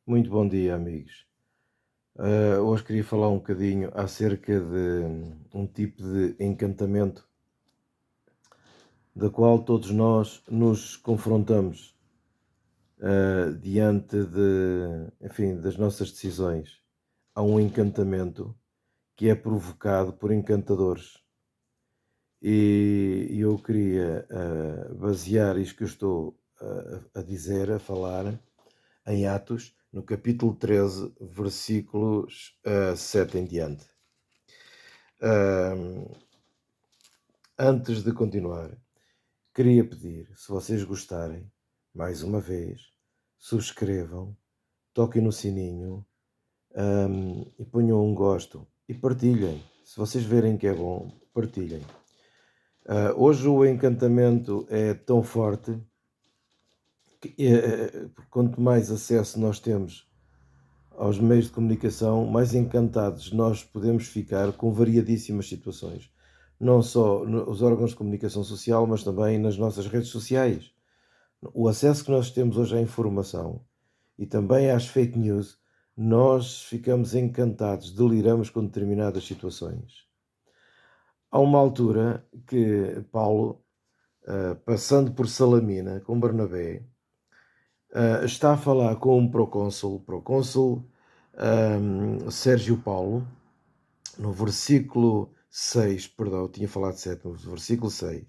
Muito bom dia, amigos. Hoje queria falar um bocadinho acerca de um tipo de encantamento da qual todos nós nos confrontamos diante enfim, das nossas decisões. Há um encantamento que é provocado por encantadores. E eu queria basear isto que eu estou a dizer, a falar, em Atos, no capítulo 13, versículos 7 em diante. Ahm, Antes de continuar, queria pedir, se vocês gostarem, mais uma vez, subscrevam, toquem no sininho, e ponham um gosto e partilhem. Se vocês verem que é bom, partilhem. Hoje o encantamento é tão forte que quanto mais acesso nós temos aos meios de comunicação, mais encantados nós podemos ficar com variadíssimas situações. Não só nos órgãos de comunicação social, mas também nas nossas redes sociais. O acesso que nós temos hoje à informação e também às fake news, nós ficamos encantados, deliramos com determinadas situações. Há uma altura que Paulo, passando por Salamina com Barnabé, está a falar com um procônsul Sérgio Paulo, no versículo 6, perdão, eu tinha falado 7, no versículo 6,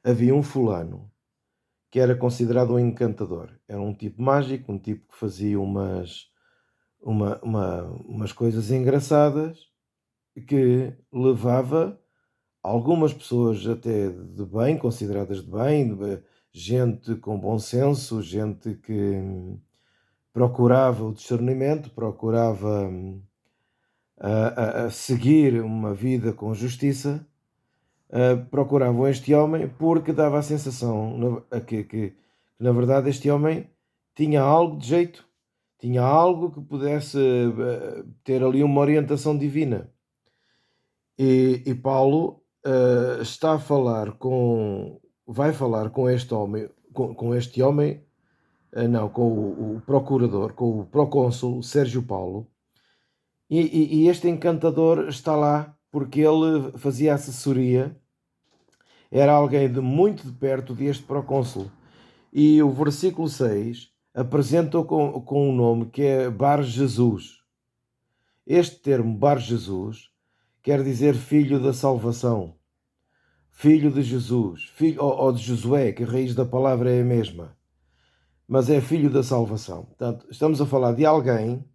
havia um fulano que era considerado um encantador. Era um tipo mágico, um tipo que fazia umas coisas engraçadas que levava algumas pessoas até de bem, consideradas de bem, gente com bom senso, gente que procurava o discernimento, procurava a seguir uma vida com justiça, procuravam este homem porque dava a sensação que, na verdade, este homem tinha algo de jeito, tinha algo que pudesse ter ali uma orientação divina. E Paulo está a falar vai falar com este homem, com este homem, não, com o procurador, com o procônsul Sérgio Paulo, e este encantador está lá porque ele fazia assessoria, era alguém de muito de perto deste procônsul. E o versículo 6 apresenta-o com um nome que é Bar Jesus. Este termo Bar Jesus quer dizer filho da salvação, filho de Jesus, filho ou de Josué, que a raiz da palavra é a mesma, mas é filho da salvação. Portanto, estamos a falar de alguém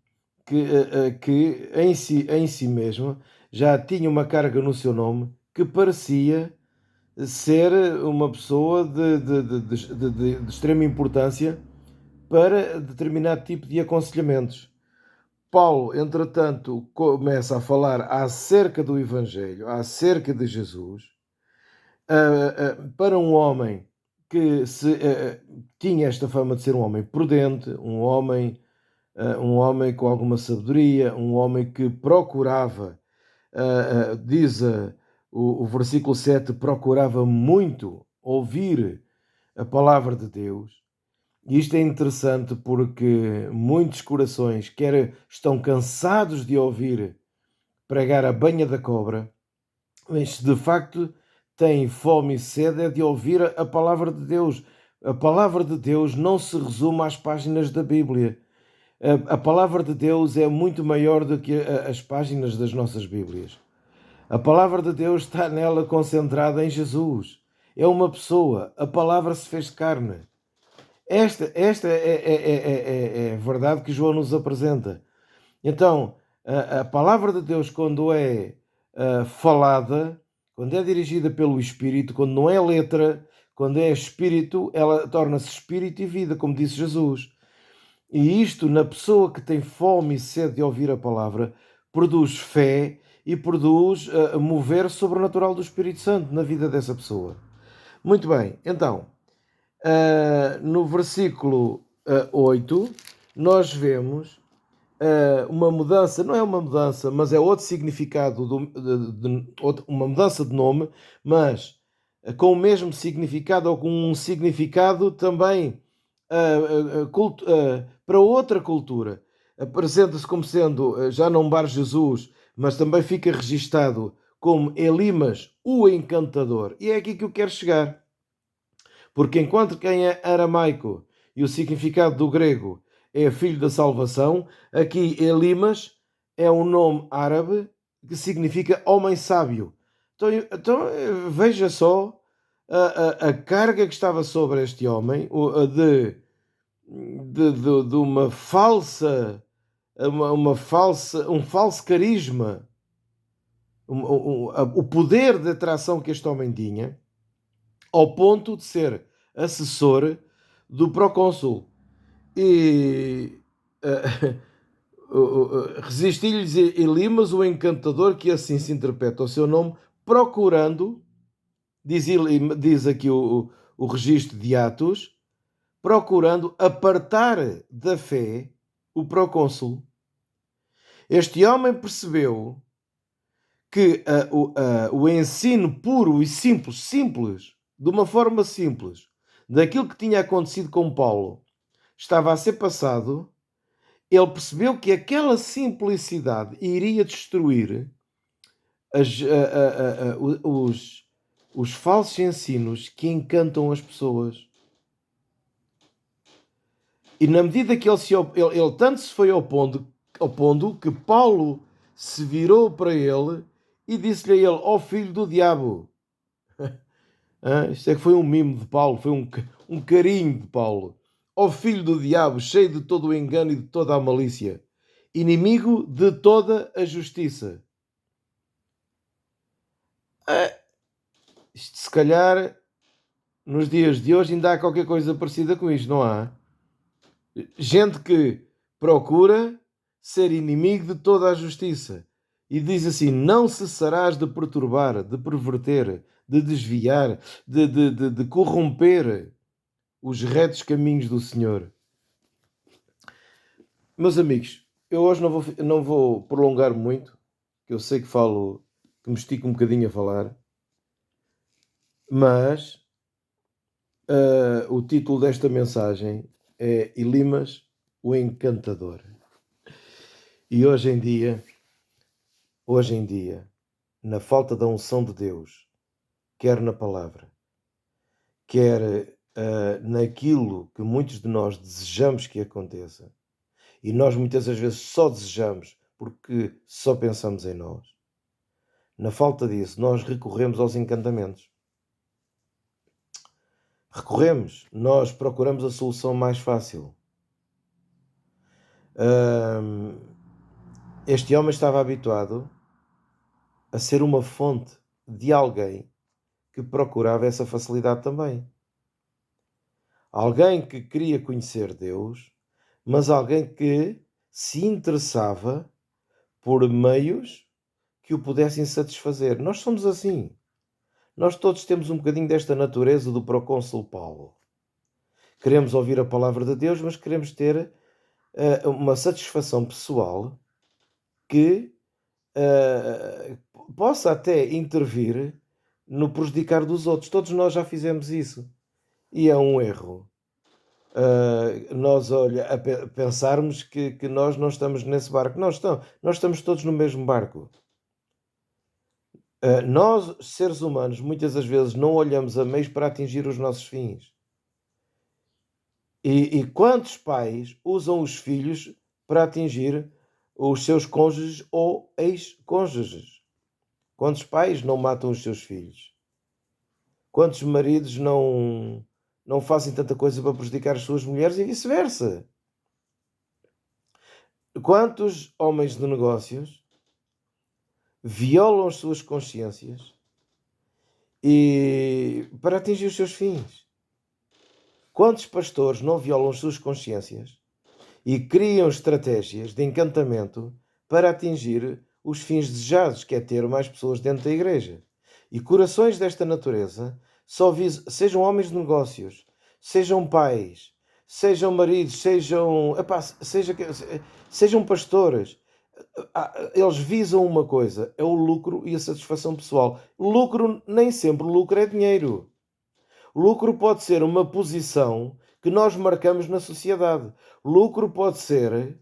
que em si mesmo já tinha uma carga no seu nome que parecia ser uma pessoa de extrema importância para determinado tipo de aconselhamentos. Paulo, entretanto, começa a falar acerca do Evangelho, acerca de Jesus, para um homem que tinha esta fama de ser um homem prudente, um homem com alguma sabedoria, um homem que procurava, diz o versículo 7, procurava muito ouvir a palavra de Deus. E isto é interessante porque muitos corações, quer estão cansados de ouvir pregar a banha da cobra, mas de facto têm fome e sede é de ouvir a palavra de Deus. A palavra de Deus não se resume às páginas da Bíblia. A palavra de Deus é muito maior do que as páginas das nossas Bíblias. A palavra de Deus está nela concentrada em Jesus. É uma pessoa. A palavra se fez carne. Esta é a verdade que João nos apresenta. Então, a palavra de Deus, quando é falada, quando é dirigida pelo Espírito, quando não é letra, quando é Espírito, ela torna-se Espírito e vida, como disse Jesus. E isto, na pessoa que tem fome e sede de ouvir a palavra, produz fé e produz mover sobrenatural do Espírito Santo na vida dessa pessoa. Muito bem, então, no versículo 8, nós vemos uma mudança, não é uma mudança, mas é outro significado, uma mudança de nome, mas com o mesmo significado ou com um significado também para outra cultura. apresenta-se como sendo já não Bar Jesus, mas também fica registado como Elimas, o encantador. E é aqui que eu quero chegar. Porque enquanto quem é aramaico e o significado do grego é filho da salvação, aqui Elimas é um nome árabe que significa homem sábio. Então veja só a carga que estava sobre este homem de uma falsa, um falso carisma, o poder de atração que este homem tinha, ao ponto de ser assessor do procônsul. E resistiu-lhes Elimas, o encantador, que assim se interpreta o seu nome, procurando, diz aqui o registro de Atos, procurando apartar da fé o procônsul. Este homem percebeu que o ensino puro e simples, de uma forma simples, daquilo que tinha acontecido com Paulo, estava a ser passado. Ele percebeu que aquela simplicidade iria destruir os falsos ensinos que encantam as pessoas. E na medida que ele tanto se foi opondo que Paulo se virou para ele e disse-lhe a ele: ó filho do diabo. Isto é que foi um mimo de Paulo, foi um carinho de Paulo. Ó filho do diabo, cheio de todo o engano e de toda a malícia, inimigo de toda a justiça. Isto, se calhar, nos dias de hoje ainda há qualquer coisa parecida com isto, não há? Gente que procura ser inimigo de toda a justiça e diz assim: não cessarás de perturbar, de perverter, de desviar, de corromper os retos caminhos do Senhor. Meus amigos, eu hoje não vou prolongar muito, que eu sei que que me estico um bocadinho a falar, mas o título desta mensagem é Elimas, o Encantador. E hoje em dia, na falta da unção de Deus, quer na palavra, quer naquilo que muitos de nós desejamos que aconteça, e nós muitas das vezes só desejamos porque só pensamos em nós. Na falta disso, nós recorremos aos encantamentos. Nós procuramos a solução mais fácil. Este homem estava habituado a ser uma fonte de alguém que procurava essa facilidade também. Alguém que queria conhecer Deus, mas alguém que se interessava por meios que o pudessem satisfazer. Nós somos assim. Nós todos temos um bocadinho desta natureza do procônsul Paulo. Queremos ouvir a palavra de Deus, mas queremos ter uma satisfação pessoal que possa até intervir no prejudicar dos outros. Todos nós já fizemos isso. E é um erro. Nós pensarmos que nós não estamos nesse barco. Nós estamos todos no mesmo barco. Nós, seres humanos, muitas das vezes não olhamos a meios para atingir os nossos fins. E quantos pais usam os filhos para atingir os seus cônjuges ou ex-cônjuges? Quantos pais não matam os seus filhos? Quantos maridos não fazem tanta coisa para prejudicar as suas mulheres e vice-versa? Quantos homens de negócios violam as suas consciências e para atingir os seus fins? Quantos pastores não violam as suas consciências e criam estratégias de encantamento para atingir os fins desejados, que é ter mais pessoas dentro da igreja? E corações desta natureza sejam homens de negócios, sejam pais, sejam maridos, sejam pastores. Eles visam uma coisa, é o lucro e a satisfação pessoal. Nem sempre lucro é dinheiro. Lucro pode ser uma posição que nós marcamos na sociedade. Lucro pode ser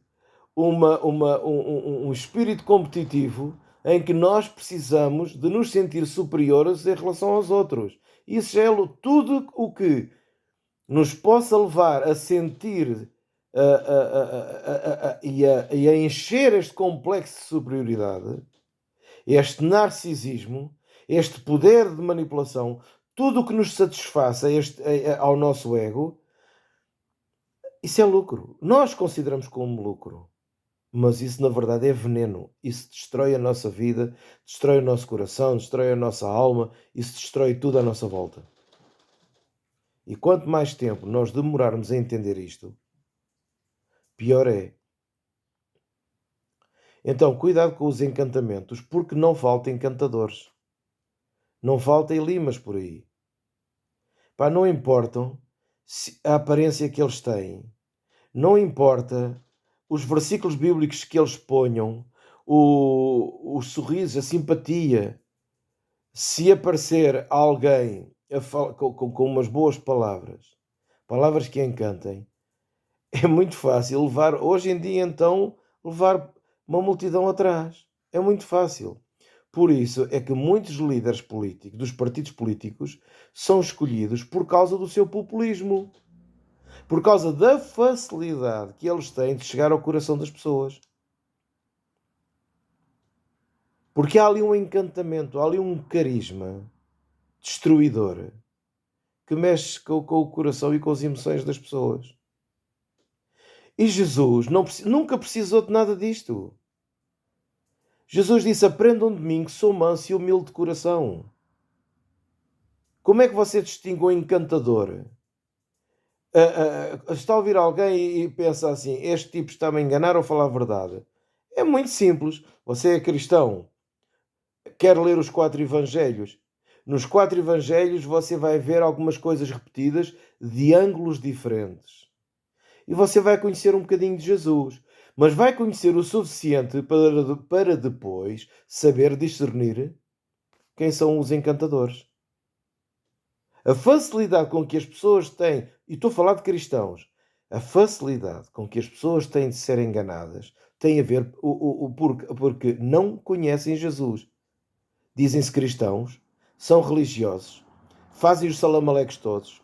um espírito competitivo em que nós precisamos de nos sentir superiores em relação aos outros. Isso já é tudo o que nos possa levar a sentir e a encher este complexo de superioridade, este narcisismo, este poder de manipulação, tudo o que nos satisfaça ao nosso ego, isso é lucro. Nós consideramos como lucro. Mas isso, na verdade, é veneno. Isso destrói a nossa vida, destrói o nosso coração, destrói a nossa alma, isso destrói tudo à nossa volta. E quanto mais tempo nós demorarmos a entender isto, pior é. Então, cuidado com os encantamentos, porque não faltam encantadores. Não faltem limas por aí. Pá, não importam a aparência que eles têm. Não importa os versículos bíblicos que eles ponham, os sorrisos, a simpatia. Se aparecer alguém com umas boas palavras, palavras que encantem, é muito fácil levar, hoje em dia então, levar uma multidão atrás. É muito fácil. Por isso é que muitos líderes políticos, dos partidos políticos, são escolhidos por causa do seu populismo. Por causa da facilidade que eles têm de chegar ao coração das pessoas. Porque há ali um encantamento, há ali um carisma destruidor que mexe com o coração e com as emoções das pessoas. E Jesus nunca precisou de nada disto. Jesus disse: aprendam de mim que sou manso e humilde de coração. Como é que você distingue um encantador? Está a ouvir alguém e pensa assim: este tipo está-me a enganar ou falar a verdade? É muito simples. Você é cristão, quer ler os 4 evangelhos. Nos 4 evangelhos você vai ver algumas coisas repetidas de ângulos diferentes. E você vai conhecer um bocadinho de Jesus. Mas vai conhecer o suficiente para depois saber discernir quem são os encantadores. A facilidade com que as pessoas têm, e estou a falar de cristãos, a facilidade com que as pessoas têm de ser enganadas tem a ver porque não conhecem Jesus. Dizem-se cristãos, são religiosos, fazem os salamaleques todos,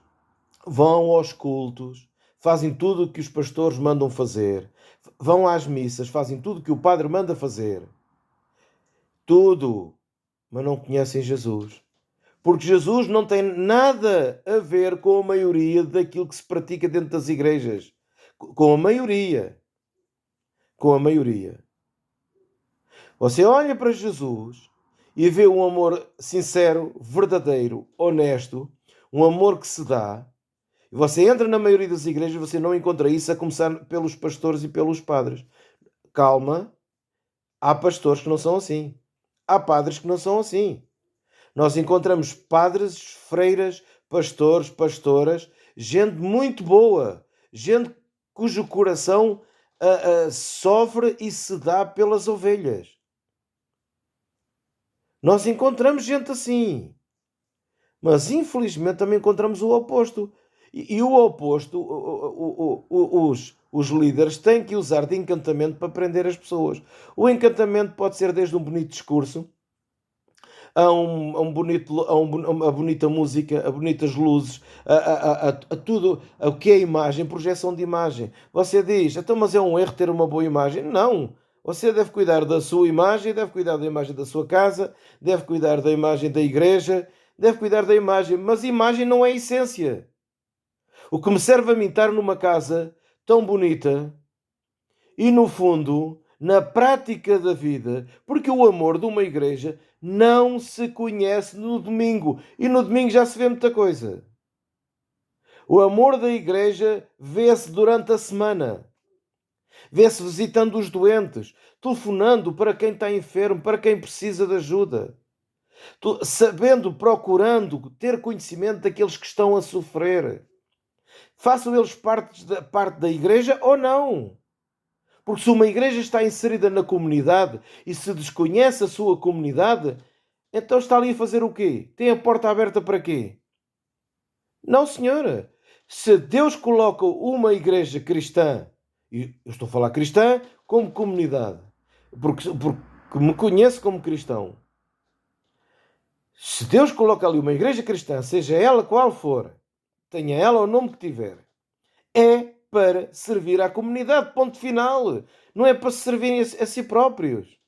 vão aos cultos, fazem tudo o que os pastores mandam fazer, vão às missas, fazem tudo o que o padre manda fazer. Tudo, mas não conhecem Jesus. Porque Jesus não tem nada a ver com a maioria daquilo que se pratica dentro das igrejas. Com a maioria. Com a maioria. Você olha para Jesus e vê um amor sincero, verdadeiro, honesto, um amor que se dá. E você entra na maioria das igrejas e você não encontra isso, a começar pelos pastores e pelos padres. Calma, há pastores que não são assim. Há padres que não são assim. Nós encontramos padres, freiras, pastores, pastoras, gente muito boa, gente cujo coração sofre e se dá pelas ovelhas. Nós encontramos gente assim. Mas infelizmente também encontramos o oposto. E o oposto, os líderes têm que usar de encantamento para prender as pessoas. O encantamento pode ser desde um bonito discurso, a uma bonita música, a bonitas luzes, a tudo o que é imagem, projeção de imagem. Você diz, então, mas é um erro ter uma boa imagem? Não. Você deve cuidar da sua imagem, deve cuidar da imagem da sua casa, deve cuidar da imagem da igreja, deve cuidar da imagem, mas imagem não é essência. O que me serve a mim estar numa casa tão bonita e, no fundo, na prática da vida, porque o amor de uma igreja não se conhece no domingo. E no domingo já se vê muita coisa. O amor da igreja vê-se durante a semana. Vê-se visitando os doentes, telefonando para quem está enfermo, para quem precisa de ajuda. Sabendo, procurando ter conhecimento daqueles que estão a sofrer. Façam eles parte da igreja ou não. Porque se uma igreja está inserida na comunidade e se desconhece a sua comunidade, então está ali a fazer o quê? Tem a porta aberta para quê? Não, senhora. Se Deus coloca uma igreja cristã, E eu estou a falar cristã como comunidade, porque me conheço como cristão. Se Deus coloca ali uma igreja cristã, seja ela qual for, tenha ela o nome que tiver, é para servir à comunidade, ponto final. Não é para se servirem a si próprios.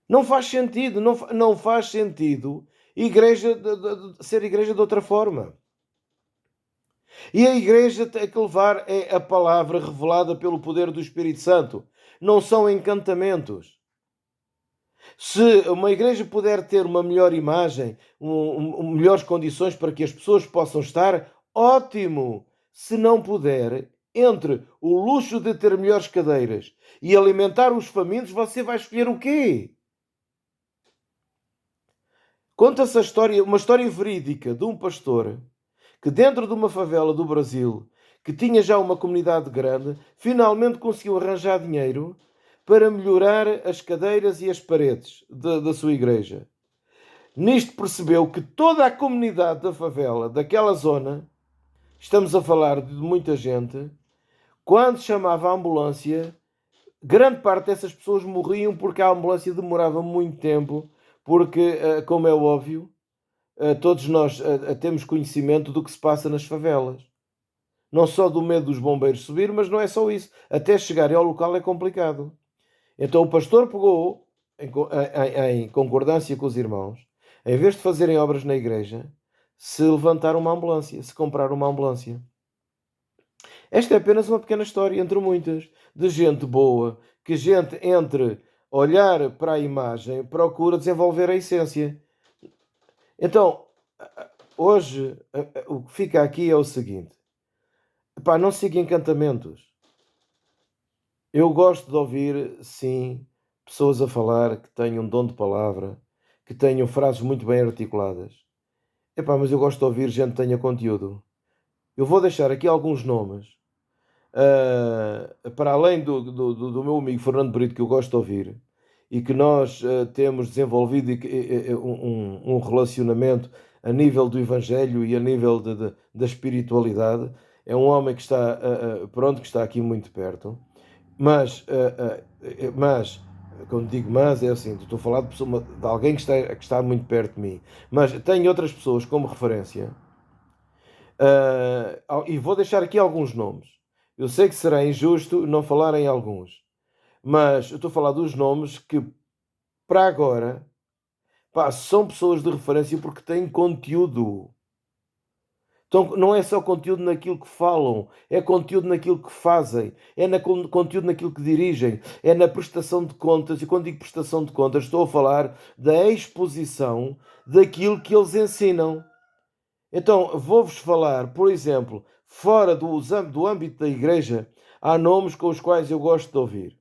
Não faz sentido, não faz sentido ser igreja de outra forma. E a igreja tem que levar é a palavra revelada pelo poder do Espírito Santo. Não são encantamentos. Se uma igreja puder ter uma melhor imagem, melhores condições para que as pessoas possam estar, ótimo. Se não puder, entre o luxo de ter melhores cadeiras e alimentar os famintos, você vai escolher o quê? Conta-se uma história verídica de um pastor que dentro de uma favela do Brasil, que tinha já uma comunidade grande, finalmente conseguiu arranjar dinheiro para melhorar as cadeiras e as paredes da sua igreja. Nisto percebeu que toda a comunidade da favela, daquela zona, estamos a falar de muita gente, quando chamava a ambulância, grande parte dessas pessoas morriam porque a ambulância demorava muito tempo, porque, como é óbvio, todos nós temos conhecimento do que se passa nas favelas. Não só do medo dos bombeiros subir, mas não é só isso. Até chegarem ao local é complicado. Então o pastor pegou, em concordância com os irmãos, em vez de fazerem obras na igreja, se levantar uma ambulância, se comprar uma ambulância. Esta é apenas uma pequena história, entre muitas, de gente boa, que gente, entre olhar para a imagem, procura desenvolver a essência. Então, hoje, o que fica aqui é o seguinte. Epá, não siga encantamentos. Eu gosto de ouvir, sim, pessoas a falar que tenham dom de palavra, que tenham frases muito bem articuladas. Epá, mas eu gosto de ouvir gente que tenha conteúdo. Eu vou deixar aqui alguns nomes, para além do meu amigo Fernando Brito, que eu gosto de ouvir, e que nós temos desenvolvido um relacionamento a nível do Evangelho e a nível da espiritualidade. É um homem que está, pronto, que está aqui muito perto. Mas, quando digo mas, é assim, estou a falar de alguém que está muito perto de mim. Mas tenho outras pessoas como referência, e vou deixar aqui alguns nomes. Eu sei que será injusto não falar em alguns, mas eu estou a falar dos nomes que, para agora, pá, são pessoas de referência porque têm conteúdo. Então, não é só conteúdo naquilo que falam, é conteúdo naquilo que fazem, conteúdo naquilo que dirigem, é na prestação de contas. E quando digo prestação de contas, estou a falar da exposição daquilo que eles ensinam. Então, vou-vos falar, por exemplo, fora do âmbito da igreja, há nomes com os quais eu gosto de ouvir.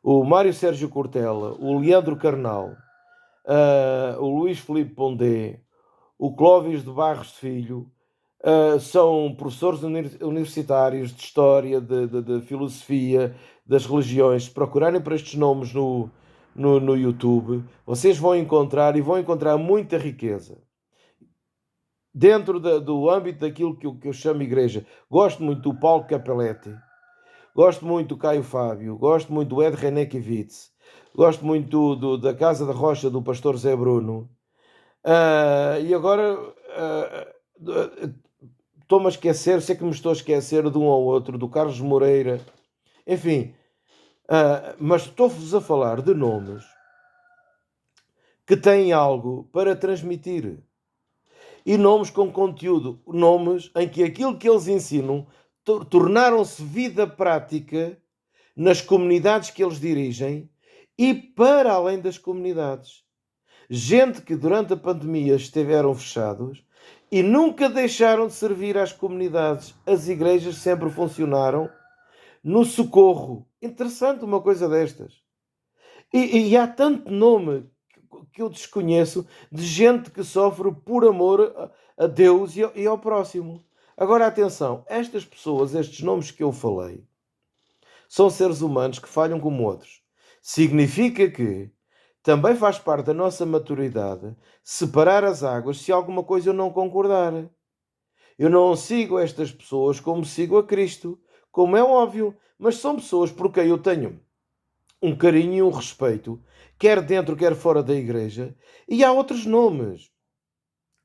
O Mário Sérgio Cortella, o Leandro Carnal, o Luís Filipe Pondé, o Clóvis de Barros Filho, são professores universitários de História, de Filosofia, das religiões. Se procurarem por estes nomes no YouTube, vocês vão encontrar e vão encontrar muita riqueza. Dentro do âmbito daquilo que eu chamo igreja, gosto muito do Paulo Capelletti, gosto muito do Caio Fábio, gosto muito do Ed Renekiewicz, gosto muito da Casa da Rocha do pastor Zé Bruno. E agora estou-me a esquecer, sei que me estou a esquecer de um ou outro, do Carlos Moreira, enfim, mas estou-vos a falar de nomes que têm algo para transmitir. E nomes com conteúdo, nomes em que aquilo que eles ensinam tornaram-se vida prática nas comunidades que eles dirigem e para além das comunidades. Gente que durante a pandemia estiveram fechados e nunca deixaram de servir às comunidades. As igrejas sempre funcionaram no socorro. Interessante uma coisa destas. E há tanto nome que eu desconheço de gente que sofre por amor a Deus e ao próximo. Agora atenção, estas pessoas, estes nomes que eu falei, são seres humanos que falham como outros. Significa que também faz parte da nossa maturidade separar as águas se alguma coisa eu não concordar. Eu não sigo estas pessoas como sigo a Cristo, como é óbvio, mas são pessoas por quem eu tenho um carinho e um respeito, quer dentro, quer fora da igreja, e há outros nomes.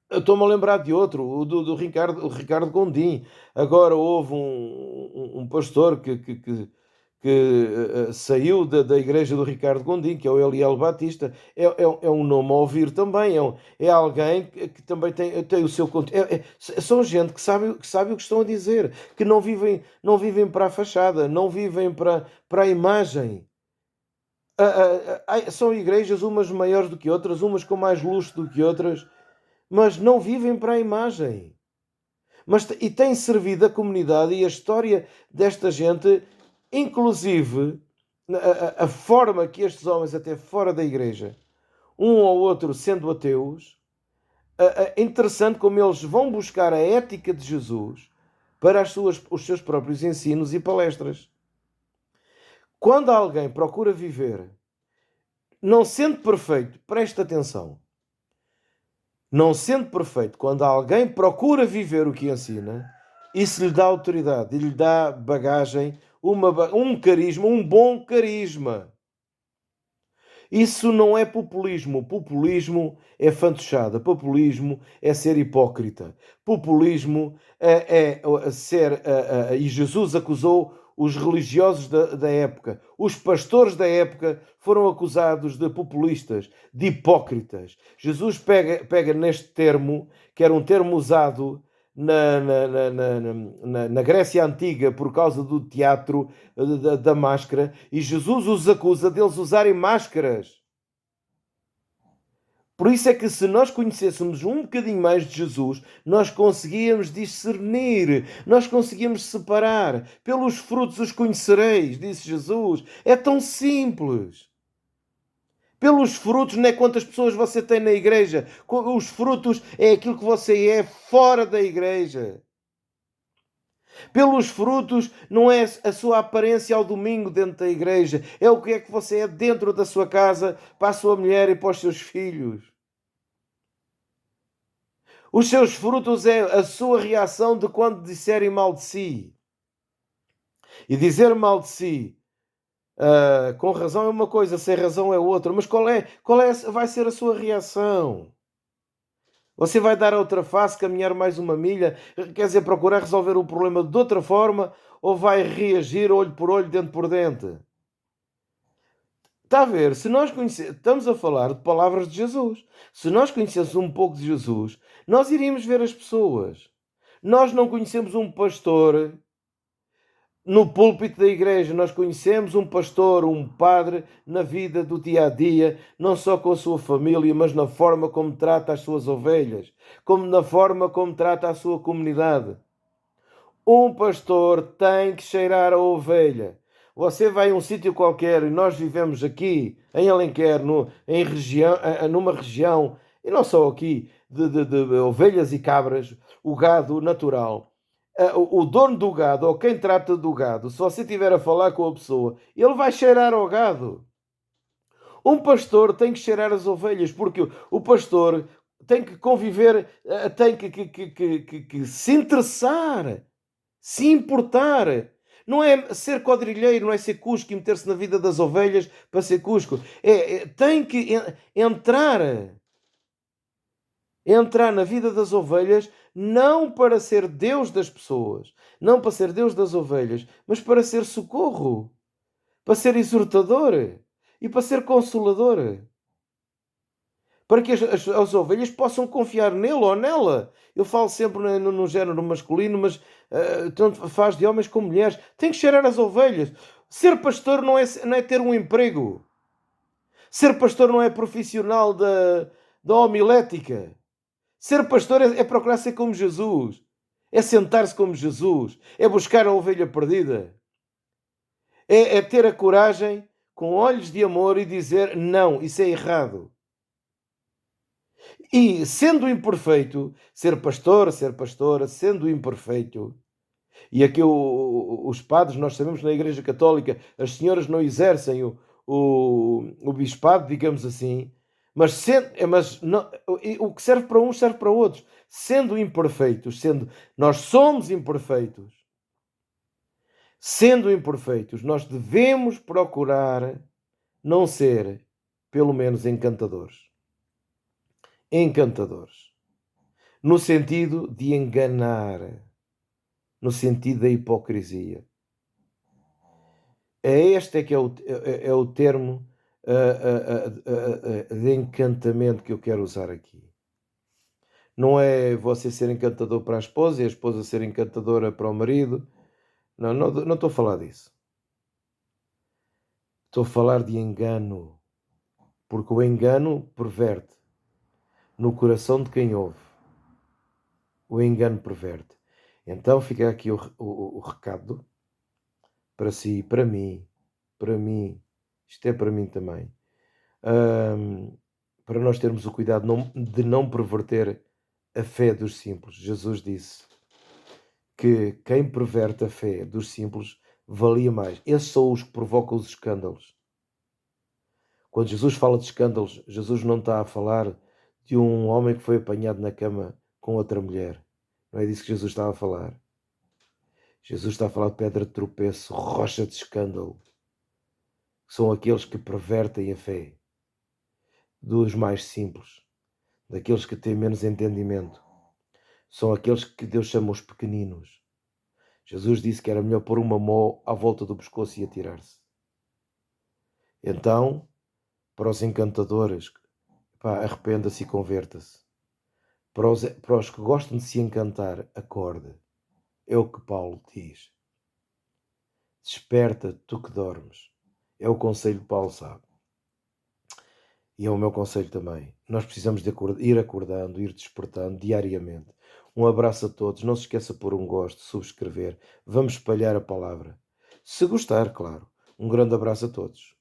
Eu estou-me a lembrar de outro, o Ricardo, o Ricardo Gondim. Agora houve um pastor que saiu da igreja do Ricardo Gondim, que é o Eliel Batista. É um nome a ouvir também. É alguém que também tem o seu conteúdo. São gente que sabe o que estão a dizer, que não vivem para a fachada, não vivem para a imagem. São igrejas umas maiores do que outras, umas com mais luxo do que outras, mas não vivem para a imagem. E tem servido a comunidade e a história desta gente, inclusive a forma que estes homens, até fora da igreja, um ou outro sendo ateus, é interessante como eles vão buscar a ética de Jesus para os seus próprios ensinos e palestras. Quando alguém procura viver, não sendo perfeito, preste atenção, não sendo perfeito, quando alguém procura viver o que ensina, isso lhe dá autoridade, lhe dá bagagem, um carisma, um bom carisma. Isso não é populismo. Populismo é fantochada. Populismo é ser hipócrita. Populismo é ser. E Jesus acusou os religiosos da época. Os pastores da época foram acusados de populistas, de hipócritas. Jesus pega neste termo, que era um termo usado na Grécia Antiga por causa do teatro da máscara, e Jesus os acusa deles usarem máscaras. Por isso é que, se nós conhecêssemos um bocadinho mais de Jesus, nós conseguíamos discernir, nós conseguíamos separar. Pelos frutos os conhecereis, disse Jesus. É tão simples. Pelos frutos não é quantas pessoas você tem na igreja. Os frutos é aquilo que você é fora da igreja. Pelos frutos não é a sua aparência ao domingo dentro da igreja. É o que é que você é dentro da sua casa, para a sua mulher e para os seus filhos. Os seus frutos é a sua reação de quando disserem mal de si. E dizer mal de si, com razão é uma coisa, sem razão é outra. Mas vai ser a sua reação? Você vai dar a outra face, caminhar mais uma milha, quer dizer, procurar resolver o problema de outra forma, ou vai reagir olho por olho, dente por dente? Está a ver? Se nós estamos a falar de palavras de Jesus. Se nós conhecêssemos um pouco de Jesus, nós iríamos ver as pessoas. Nós não conhecemos um pastor no púlpito da igreja, nós conhecemos um pastor, um padre, na vida do dia a dia, não só com a sua família, mas na forma como trata as suas ovelhas, como na forma como trata a sua comunidade. Um pastor tem que cheirar a ovelha. Você vai a um sítio qualquer, e nós vivemos aqui em Alenquer, numa região, e não só aqui, de ovelhas e cabras, o gado natural. O dono do gado, ou quem trata do gado, se você estiver a falar com a pessoa, ele vai cheirar ao gado. Um pastor tem que cheirar as ovelhas, porque o pastor tem que conviver, tem que se interessar, se importar. Não é ser quadrilheiro, não é ser cusco e meter-se na vida das ovelhas para ser cusco. Tem que entrar na vida das ovelhas, não para ser Deus das pessoas, não para ser Deus das ovelhas, mas para ser socorro, para ser exortador e para ser consolador. Para que as ovelhas possam confiar nele ou nela. Eu falo sempre no género masculino, mas tanto faz de homens como mulheres. Tem que cheirar as ovelhas. Ser pastor não é ter um emprego. Ser pastor não é profissional da homilética. Ser pastor é procurar ser como Jesus. É sentar-se como Jesus. É buscar a ovelha perdida. É ter a coragem, com olhos de amor, e dizer: não, isso é errado. E, sendo imperfeito, ser pastora, sendo imperfeito. E aqui os padres, nós sabemos na Igreja Católica, as senhoras não exercem o bispado, digamos assim, mas não, o que serve para uns serve para outros. Sendo imperfeitos, nós somos imperfeitos. Sendo imperfeitos, nós devemos procurar não ser, pelo menos, encantadores. Encantadores. No sentido de enganar, no sentido da hipocrisia. Este é que é o termo de encantamento que eu quero usar aqui. Não é você ser encantador para a esposa e a esposa ser encantadora para o marido. Não, não estou a falar disso. Estou a falar de engano. Porque o engano perverte no coração de quem ouve. O engano perverte. Então fica aqui o recado para si, para mim, isto é para mim também, para nós termos o cuidado de não perverter a fé dos simples. Jesus disse que quem perverte a fé dos simples valia mais. Esses são os que provocam os escândalos. Quando Jesus fala de escândalos, Jesus não está a falar de um homem que foi apanhado na cama com outra mulher. Não é disso que Jesus estava a falar. Jesus está a falar de pedra de tropeço, rocha de escândalo. São aqueles que pervertem a fé dos mais simples, daqueles que têm menos entendimento. São aqueles que Deus chama os pequeninos. Jesus disse que era melhor pôr uma mão à volta do pescoço e atirar-se. Então, para os encantadores, arrependa-se e converta-se. Para os que gostam de se encantar, acorde. É o que Paulo diz. Desperta, tu que dormes. É o conselho que Paulo sabe. E é o meu conselho também. Nós precisamos de ir acordando, ir despertando diariamente. Um abraço a todos. Não se esqueça de pôr um gosto, subscrever. Vamos espalhar a palavra. Se gostar, claro. Um grande abraço a todos.